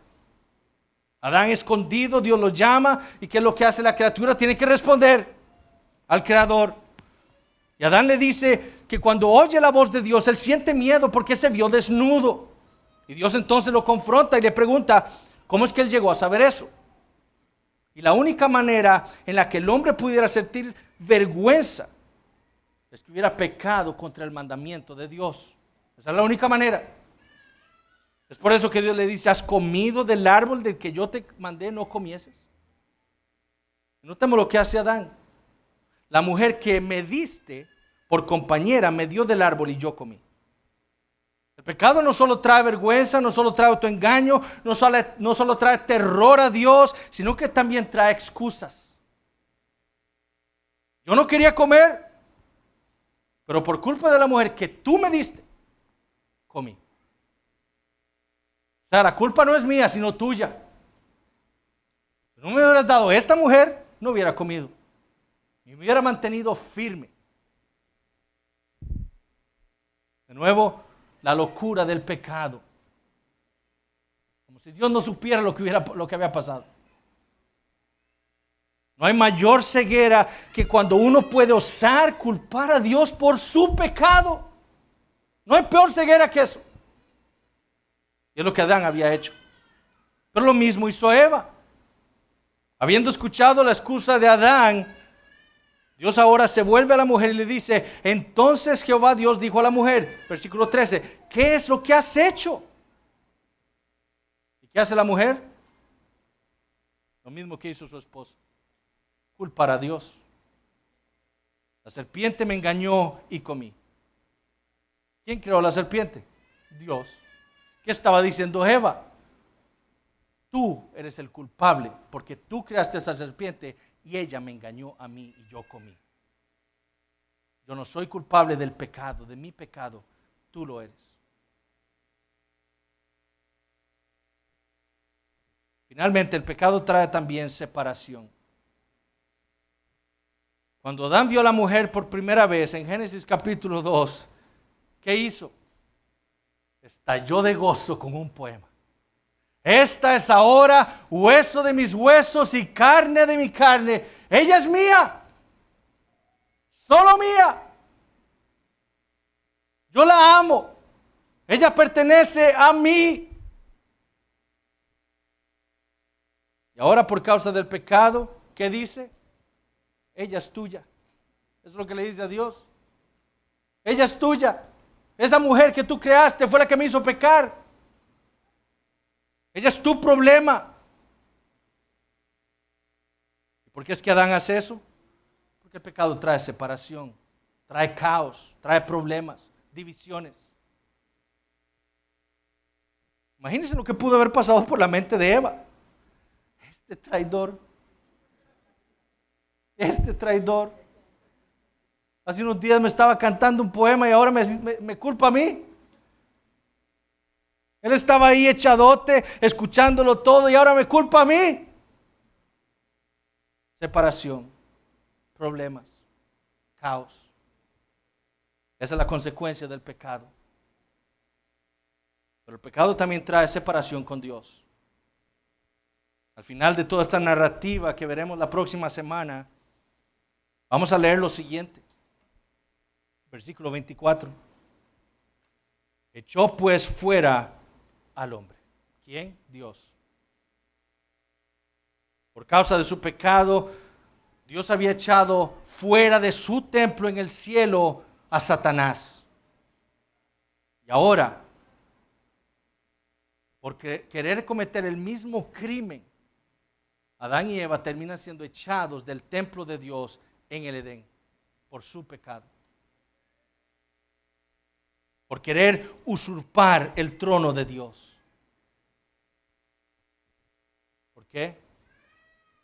Adán escondido, Dios lo llama. ¿Y qué es lo que hace la criatura? Tiene que responder al Creador. Y Adán le dice que cuando oye la voz de Dios, él siente miedo porque se vio desnudo. Y Dios entonces lo confronta y le pregunta: ¿cómo es que él llegó a saber eso? Y la única manera en la que el hombre pudiera sentir vergüenza es que hubiera pecado contra el mandamiento de Dios. Esa es la única manera. Es por eso que Dios le dice: ¿has comido del árbol del que yo te mandé no comieses? Notemos lo que hace Adán. La mujer que me diste por compañera me dio del árbol y yo comí. El pecado no solo trae vergüenza, no solo trae autoengaño, no solo trae terror a Dios, sino que también trae excusas. Yo no quería comer, pero por culpa de la mujer que tú me diste, comí. O sea, la culpa no es mía, sino tuya. Si no me hubieras dado esta mujer, no hubiera comido. Y me hubiera mantenido firme. De nuevo, la locura del pecado. Como si Dios no supiera lo que había pasado. No hay mayor ceguera que cuando uno puede osar culpar a Dios por su pecado. No hay peor ceguera que eso. Y es lo que Adán había hecho. Pero lo mismo hizo Eva. Habiendo escuchado la excusa de Adán, Dios ahora se vuelve a la mujer y le dice: entonces Jehová Dios dijo a la mujer, versículo 13, ¿qué es lo que has hecho? ¿Y qué hace la mujer? Lo mismo que hizo su esposo: culpar a Dios. La serpiente me engañó y comí. ¿Quién creó la serpiente? Dios. ¿Qué estaba diciendo Eva? Tú eres el culpable porque tú creaste esa serpiente y ella me engañó a mí y yo comí. Yo no soy culpable del pecado, de mi pecado, tú lo eres. Finalmente, el pecado trae también separación. Cuando Adán vio a la mujer por primera vez en Génesis capítulo 2, ¿qué hizo? Estalló de gozo con un poema. Esta es ahora hueso de mis huesos y carne de mi carne. Ella es mía, solo mía. Yo la amo. Ella pertenece a mí. Y ahora por causa del pecado, ¿qué dice? Ella es tuya. Eso es lo que le dice a Dios. Ella es tuya. Esa mujer que tú creaste fue la que me hizo pecar. Ella es tu problema. ¿Y por qué es que Adán hace eso? Porque el pecado trae separación, trae caos, trae problemas, divisiones. Imagínense lo que pudo haber pasado por la mente de Eva. Este traidor. Hace unos días me estaba cantando un poema y ahora me culpa a mí. Él estaba ahí echadote, escuchándolo todo y ahora me culpa a mí. Separación, problemas, caos. Esa es la consecuencia del pecado. Pero el pecado también trae separación con Dios. Al final de toda esta narrativa que veremos la próxima semana, vamos a leer lo siguiente. Versículo 24. Echó pues fuera al hombre. ¿Quién? Dios. Por causa de su pecado, Dios había echado fuera de su templo en el cielo a Satanás. Y ahora, por querer cometer el mismo crimen, Adán y Eva terminan siendo echados del templo de Dios en el Edén por su pecado. Por querer usurpar el trono de Dios. ¿Por qué?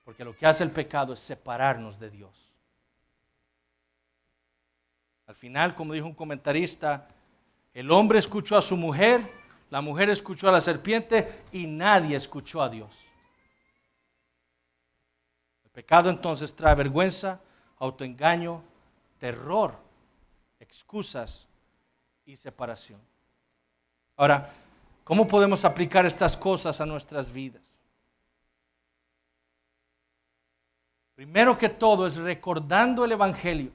Porque lo que hace el pecado es separarnos de Dios. Al final, como dijo un comentarista, el hombre escuchó a su mujer, la mujer escuchó a la serpiente y nadie escuchó a Dios. El pecado entonces trae vergüenza, autoengaño, terror, excusas y separación. Ahora, ¿cómo podemos aplicar estas cosas a nuestras vidas? Primero que todo es recordando el Evangelio.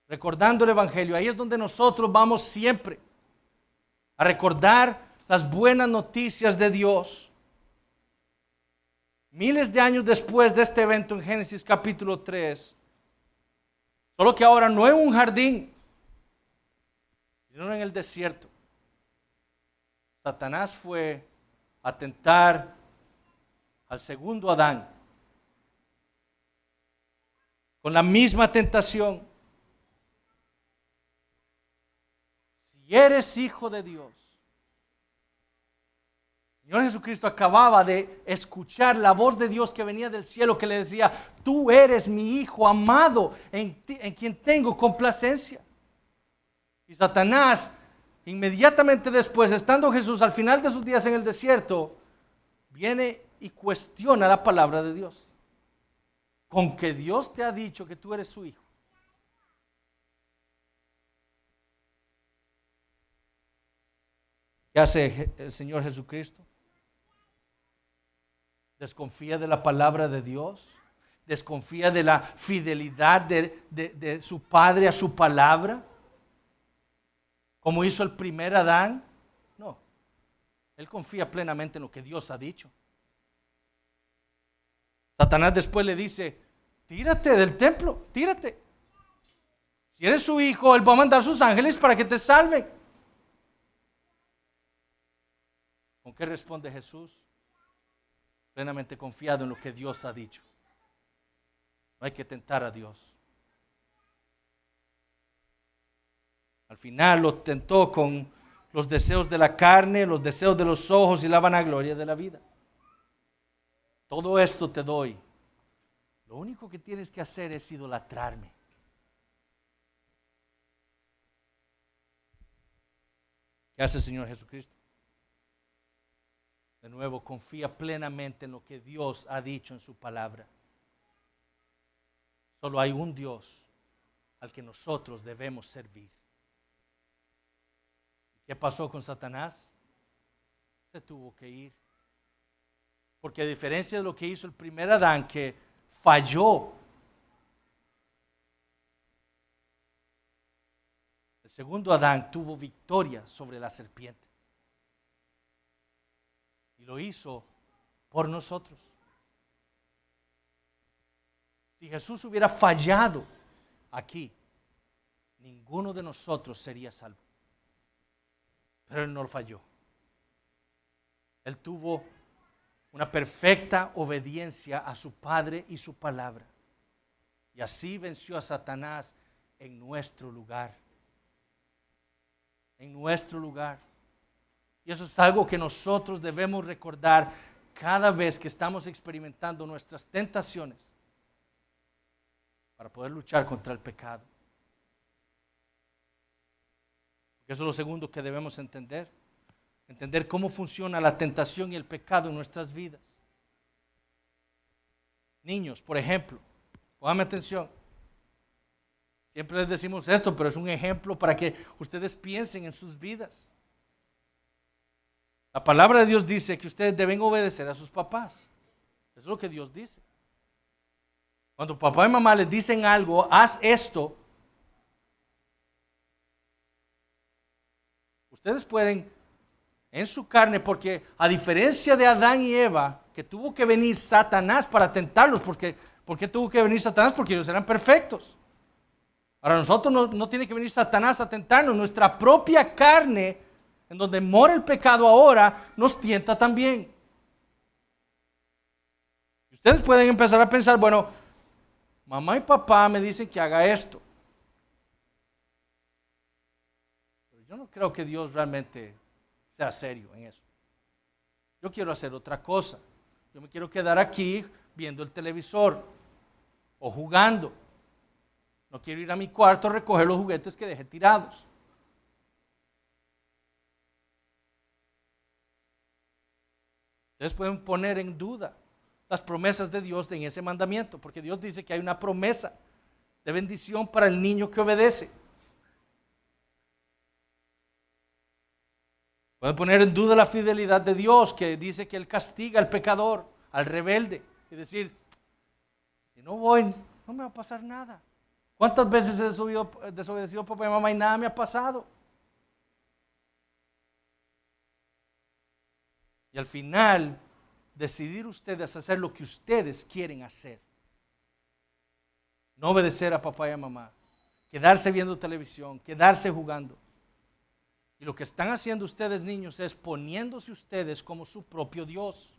Recordando el Evangelio. Ahí es donde nosotros vamos siempre a recordar las buenas noticias de Dios. Miles de años después de este evento en Génesis capítulo 3, solo que ahora no en un jardín, sino en el desierto, Satanás fue a tentar al segundo Adán con la misma tentación. Si eres hijo de Dios. El Señor Jesucristo acababa de escuchar la voz de Dios que venía del cielo que le decía: tú eres mi hijo amado en quien tengo complacencia. Y Satanás, inmediatamente después, estando Jesús al final de sus días en el desierto, viene y cuestiona la palabra de Dios. Con que Dios te ha dicho que tú eres su hijo. ¿Qué hace el Señor Jesucristo? Desconfía de la palabra de Dios. Desconfía de la fidelidad de su Padre a su palabra. Como hizo el primer Adán. No. Él confía plenamente en lo que Dios ha dicho. Satanás después le dice: tírate del templo, tírate. Si eres su hijo, Él va a mandar sus ángeles para que te salven. ¿Con qué responde Jesús? Plenamente confiado en lo que Dios ha dicho. No hay que tentar a Dios. Al final lo tentó con los deseos de la carne, los deseos de los ojos y la vanagloria de la vida. Todo esto te doy. Lo único que tienes que hacer es idolatrarme. ¿Qué hace el Señor Jesucristo? De nuevo, confía plenamente en lo que Dios ha dicho en su palabra. Solo hay un Dios al que nosotros debemos servir. ¿Qué pasó con Satanás? Se tuvo que ir. Porque a diferencia de lo que hizo el primer Adán, que falló, El segundo Adán tuvo victoria sobre la serpiente. Y lo hizo por nosotros. Si Jesús hubiera fallado aquí, ninguno de nosotros sería salvo. Pero Él no falló. Él tuvo una perfecta obediencia a su Padre y su palabra. Y así venció a Satanás en nuestro lugar. En nuestro lugar. Y eso es algo que nosotros debemos recordar cada vez que estamos experimentando nuestras tentaciones para poder luchar contra el pecado. Porque eso es lo segundo que debemos entender. Entender cómo funciona la tentación y el pecado en nuestras vidas. Niños, por ejemplo, pónganme atención. Siempre les decimos esto, pero es un ejemplo para que ustedes piensen en sus vidas. La palabra de Dios dice que ustedes deben obedecer a sus papás. Eso es lo que Dios dice. Cuando papá y mamá les dicen algo, haz esto, ustedes pueden en su carne, porque a diferencia de Adán y Eva, que tuvo que venir Satanás para tentarlos, ¿por qué tuvo que venir Satanás? Porque ellos eran perfectos. Ahora nosotros no tiene que venir Satanás a tentarnos, nuestra propia carne, en donde mora el pecado ahora, nos tienta también. Y ustedes pueden empezar a pensar, bueno, mamá y papá me dicen que haga esto. Pero yo no creo que Dios realmente sea serio en eso. Yo quiero hacer otra cosa. Yo me quiero quedar aquí viendo el televisor o jugando. No quiero ir a mi cuarto a recoger los juguetes que dejé tirados. Ustedes pueden poner en duda las promesas de Dios en ese mandamiento, porque Dios dice que hay una promesa de bendición para el niño que obedece. Pueden poner en duda la fidelidad de Dios, que dice que Él castiga al pecador, al rebelde, y decir, si no voy, no me va a pasar nada. ¿Cuántas veces he desobedecido a papá y mamá y nada me ha pasado? Y al final, decidir ustedes hacer lo que ustedes quieren hacer. No obedecer a papá y a mamá. Quedarse viendo televisión, quedarse jugando. Y lo que están haciendo ustedes, niños, es poniéndose ustedes como su propio Dios.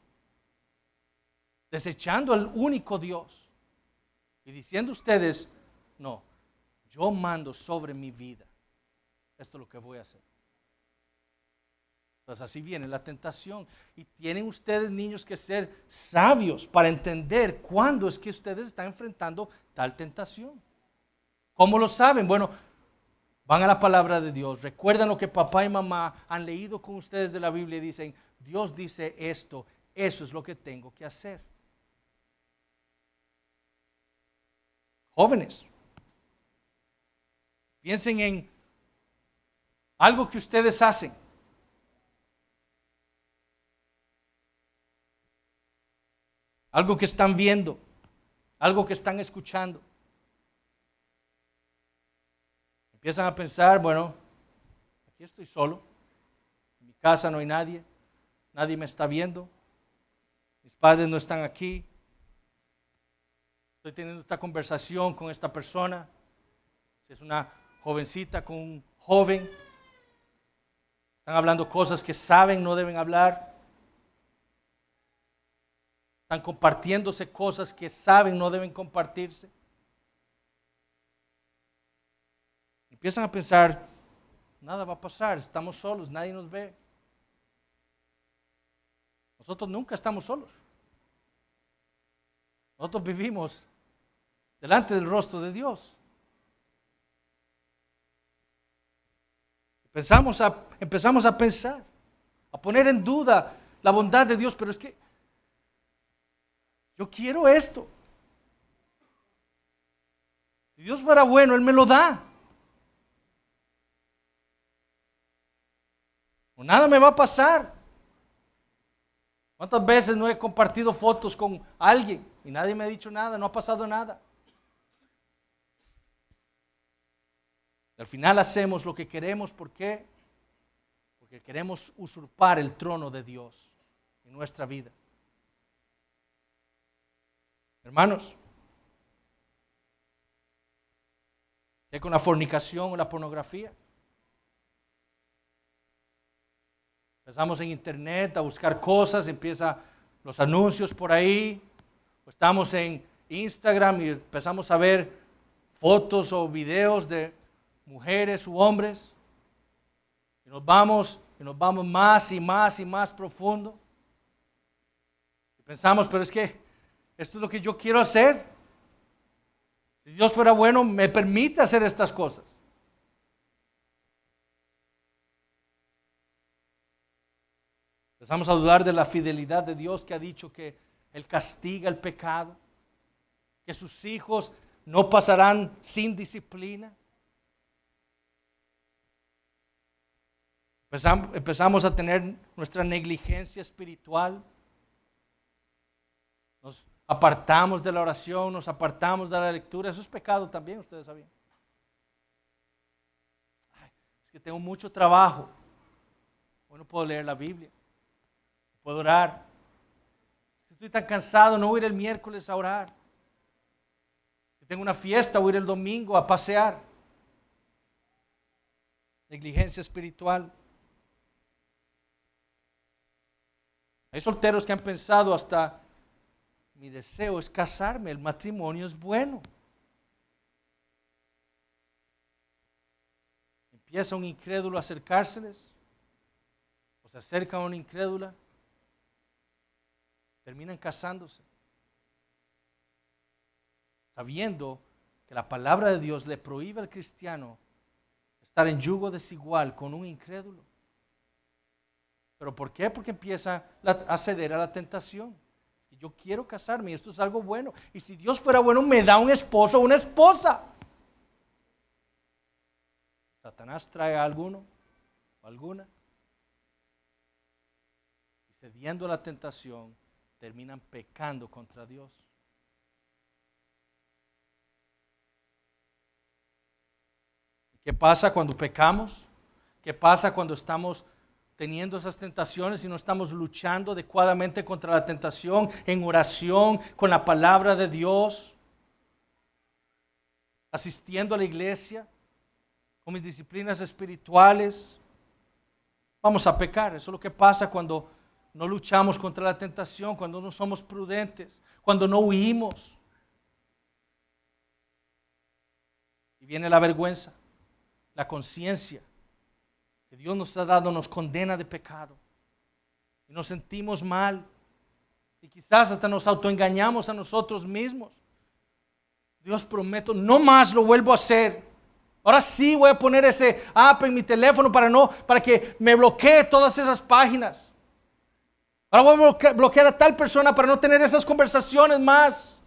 Desechando al único Dios. Y diciendo ustedes, no, yo mando sobre mi vida. Esto es lo que voy a hacer. Entonces así viene la tentación. Y tienen ustedes, niños, que ser sabios para entender cuándo es que ustedes están enfrentando tal tentación. ¿Cómo lo saben? Bueno, van a la palabra de Dios, recuerdan lo que papá y mamá han leído con ustedes de la Biblia y dicen, Dios dice esto, eso es lo que tengo que hacer. Jóvenes, piensen en algo que ustedes hacen. Algo que están viendo, algo que están escuchando. Empiezan a pensar, bueno, aquí estoy solo, en mi casa no hay nadie, nadie me está viendo, mis padres no están aquí, estoy teniendo esta conversación con esta persona, si es una jovencita con un joven, están hablando cosas que saben no deben hablar, están compartiéndose cosas que saben no deben compartirse. Empiezan a pensar, nada va a pasar, estamos solos, nadie nos ve. Nosotros nunca estamos solos. Nosotros vivimos delante del rostro de Dios. Empezamos a pensar, a poner en duda la bondad de Dios, pero es que yo quiero esto. Si Dios fuera bueno, Él me lo da. O nada me va a pasar. ¿Cuántas veces no he compartido fotos con alguien y nadie me ha dicho nada, no ha pasado nada? Al final hacemos lo que queremos. ¿Por qué? Porque queremos usurpar el trono de Dios en nuestra vida. Hermanos, ¿qué con la fornicación o la pornografía? Empezamos en internet a buscar cosas, empiezan los anuncios por ahí, o estamos en Instagram y empezamos a ver fotos o videos de mujeres u hombres, y nos vamos más y más y más profundo. Y pensamos, pero es que esto es lo que yo quiero hacer. Si Dios fuera bueno, me permite hacer estas cosas. Empezamos a dudar de la fidelidad de Dios, que ha dicho que Él castiga el pecado, que sus hijos no pasarán sin disciplina. Empezamos a tener nuestra negligencia espiritual. Nos apartamos de la oración, nos apartamos de la lectura. Eso es pecado también, ustedes sabían. Es que tengo mucho trabajo. Hoy no puedo leer la Biblia. No puedo orar. Es que estoy tan cansado, no voy a ir el miércoles a orar. Si tengo una fiesta, voy a ir el domingo a pasear. Negligencia espiritual. Hay solteros que han pensado hasta, mi deseo es casarme, el matrimonio es bueno. Empieza un incrédulo a acercárseles, o se acerca a una incrédula, terminan casándose, sabiendo que la palabra de Dios le prohíbe al cristiano estar en yugo desigual con un incrédulo. ¿Pero por qué? Porque empieza a ceder a la tentación. Yo quiero casarme y esto es algo bueno. Y si Dios fuera bueno, me da un esposo o una esposa. Satanás trae a alguno o alguna, y cediendo a la tentación, terminan pecando contra Dios. ¿Qué pasa cuando pecamos? ¿Qué pasa cuando estamos teniendo esas tentaciones y no estamos luchando adecuadamente contra la tentación en oración, con la palabra de Dios, asistiendo a la iglesia, con mis disciplinas espirituales? Vamos a pecar. Eso es lo que pasa cuando no luchamos contra la tentación, cuando no somos prudentes, cuando no huimos. Y viene la vergüenza, la conciencia que Dios nos ha dado, nos condena de pecado. Y nos sentimos mal. Y quizás hasta nos autoengañamos a nosotros mismos. Dios, prometo, no más lo vuelvo a hacer. Ahora sí voy a poner ese app en mi teléfono para que me bloquee todas esas páginas. Ahora voy a bloquear a tal persona para no tener esas conversaciones más.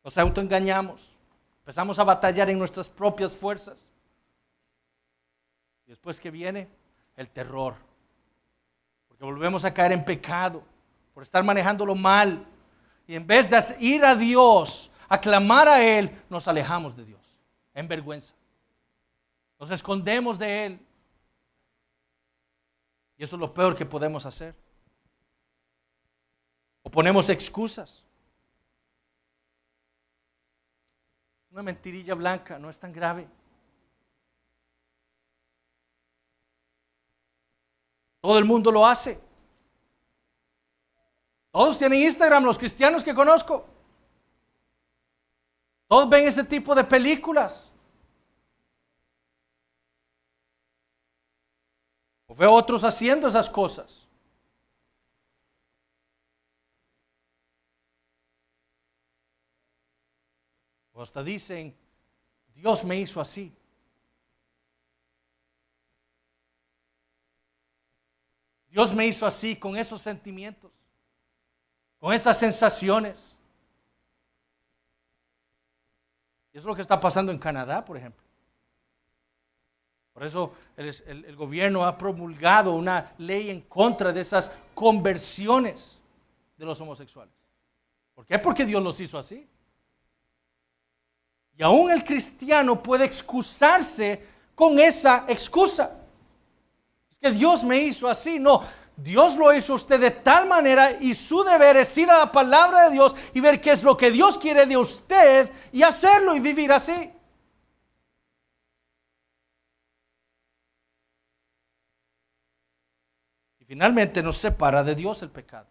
Nos autoengañamos. Empezamos a batallar en nuestras propias fuerzas. Y después que viene el terror. Porque volvemos a caer en pecado por estar manejándolo mal. Y en vez de ir a Dios, a clamar a Él, nos alejamos de Dios en vergüenza. Nos escondemos de Él. Y eso es lo peor que podemos hacer. O ponemos excusas. Una mentirilla blanca, no es tan grave. Todo el mundo lo hace. Todos tienen Instagram, los cristianos que conozco. Todos ven ese tipo de películas. O veo otros haciendo esas cosas. O hasta dicen, Dios me hizo así. Dios me hizo así, con esos sentimientos, con esas sensaciones. Y eso es lo que está pasando en Canadá, por ejemplo. Por eso el gobierno ha promulgado una ley en contra de esas conversiones de los homosexuales. ¿Por qué? Porque Dios los hizo así. Y aún el cristiano puede excusarse con esa excusa. Es que Dios me hizo así. No, Dios lo hizo a usted de tal manera y su deber es ir a la palabra de Dios y ver qué es lo que Dios quiere de usted y hacerlo y vivir así. Y finalmente nos separa de Dios el pecado.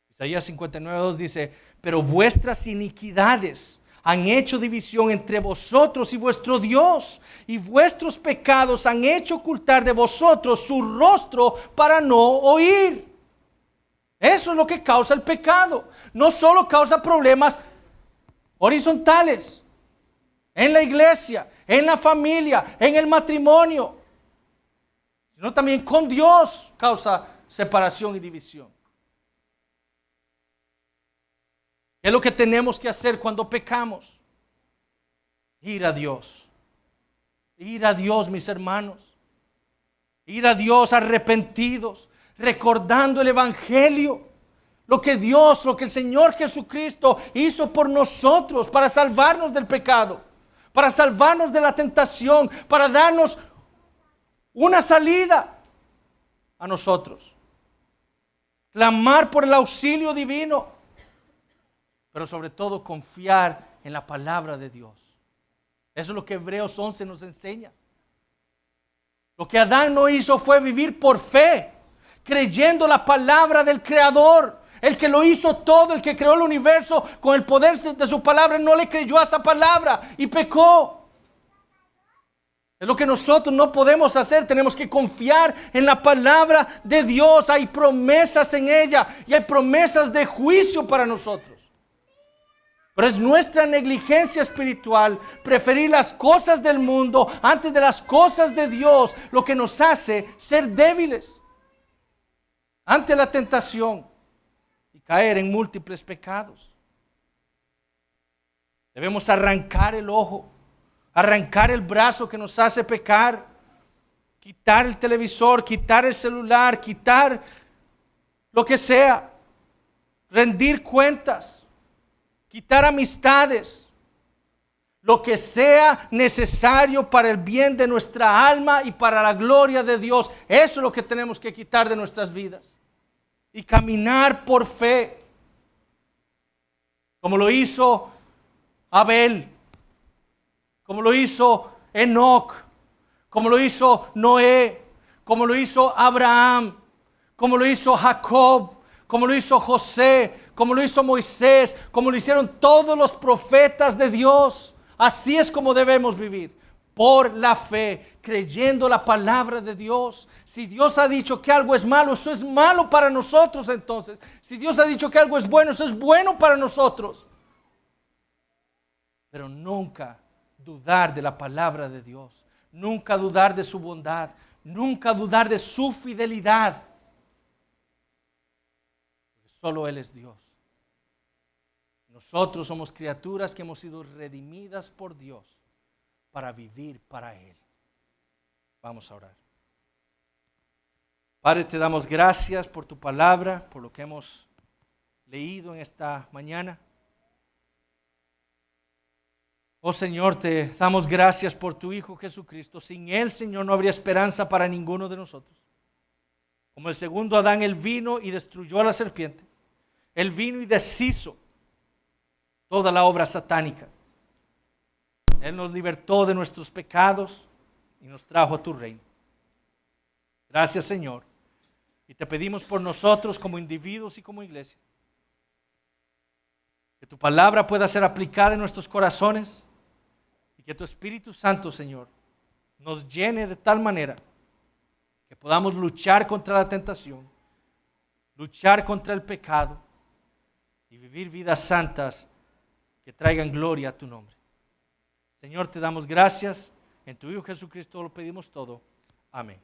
Isaías 59:2 dice: pero vuestras iniquidades han hecho división entre vosotros y vuestro Dios, y vuestros pecados han hecho ocultar de vosotros su rostro para no oír. Eso es lo que causa el pecado. No solo causa problemas horizontales en la iglesia, en la familia, en el matrimonio, sino también con Dios causa separación y división. ¿Qué es lo que tenemos que hacer cuando pecamos? Ir a Dios. Ir a Dios, mis hermanos. Ir a Dios arrepentidos, recordando el Evangelio. Lo que Dios, lo que el Señor Jesucristo hizo por nosotros para salvarnos del pecado, para salvarnos de la tentación, para darnos una salida a nosotros. Clamar por el auxilio divino. Pero sobre todo confiar en la palabra de Dios. Eso es lo que Hebreos 11 nos enseña. Lo que Adán no hizo fue vivir por fe, creyendo la palabra del Creador. El que lo hizo todo, el que creó el universo con el poder de su palabra, no le creyó a esa palabra y pecó. Es lo que nosotros no podemos hacer. Tenemos que confiar en la palabra de Dios. Hay promesas en ella y hay promesas de juicio para nosotros. Pero es nuestra negligencia espiritual preferir las cosas del mundo antes de las cosas de Dios lo que nos hace ser débiles ante la tentación y caer en múltiples pecados. Debemos arrancar el ojo, arrancar el brazo que nos hace pecar, quitar el televisor, quitar el celular, quitar lo que sea, rendir cuentas. Quitar amistades, lo que sea necesario para el bien de nuestra alma y para la gloria de Dios. Eso es lo que tenemos que quitar de nuestras vidas. Y caminar por fe, como lo hizo Abel, como lo hizo Enoc, como lo hizo Noé, como lo hizo Abraham, como lo hizo Jacob, como lo hizo José, como lo hizo Moisés, como lo hicieron todos los profetas de Dios. Así es como debemos vivir, por la fe, creyendo la palabra de Dios. Si Dios ha dicho que algo es malo, eso es malo para nosotros entonces. Si Dios ha dicho que algo es bueno, eso es bueno para nosotros. Pero nunca dudar de la palabra de Dios, nunca dudar de su bondad, nunca dudar de su fidelidad. Solo Él es Dios. Nosotros somos criaturas que hemos sido redimidas por Dios para vivir para Él. Vamos a orar. Padre, te damos gracias por tu palabra, por lo que hemos leído en esta mañana. Oh Señor, te damos gracias por tu Hijo Jesucristo. Sin Él, Señor, no habría esperanza para ninguno de nosotros. Como el segundo Adán, Él vino y destruyó a la serpiente. Él vino y deshizo toda la obra satánica. Él nos libertó de nuestros pecados y nos trajo a tu reino. Gracias, Señor. Y te pedimos por nosotros como individuos y como iglesia, que tu palabra pueda ser aplicada en nuestros corazones y que tu Espíritu Santo, Señor, nos llene de tal manera que podamos luchar contra la tentación, luchar contra el pecado y vivir vidas santas que traigan gloria a tu nombre. Señor, te damos gracias. En tu Hijo Jesucristo lo pedimos todo. Amén.